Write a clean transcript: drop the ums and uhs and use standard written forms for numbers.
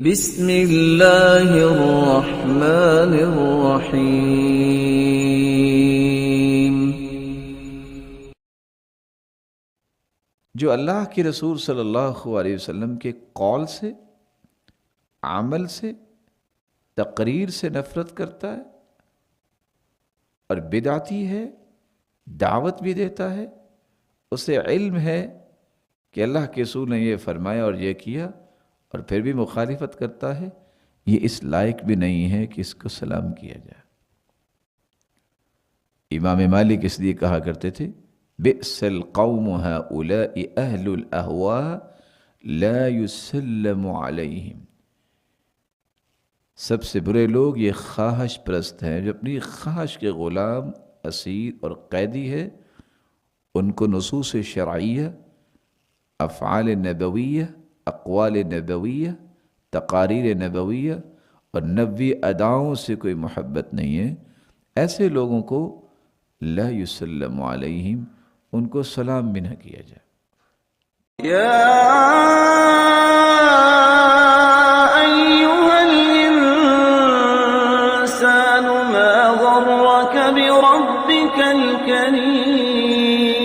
بسم اللہ الرحمن الرحیم۔ جو اللہ کے رسول صلی اللہ علیہ وسلم کے قول سے، عمل سے، تقریر سے نفرت کرتا ہے اور بدعتی ہے، دعوت بھی دیتا ہے، اسے علم ہے کہ اللہ کے رسول نے یہ فرمایا اور یہ کیا، اور پھر بھی مخالفت کرتا ہے، یہ اس لائق بھی نہیں ہے کہ اس کو سلام کیا جائے۔ امام مالک اس لیے کہا کرتے تھے بئس القوم هؤلاء اہل الاہواء لا يسلم علیہم، سب سے برے لوگ یہ خواہش پرست ہیں جو اپنی خواہش کے غلام، اسیر اور قیدی ہے، ان کو نصوص شرعیہ، افعال نبویہ، اقوال نبویہ، تقاریر نبویہ اور نبوی اداؤں سے کوئی محبت نہیں ہے۔ ایسے لوگوں کو لا یسلم علیہم، ان کو سلام بھی نہ کیا جائے۔ یا ایھا الانسان ما غرک بربک الکریم۔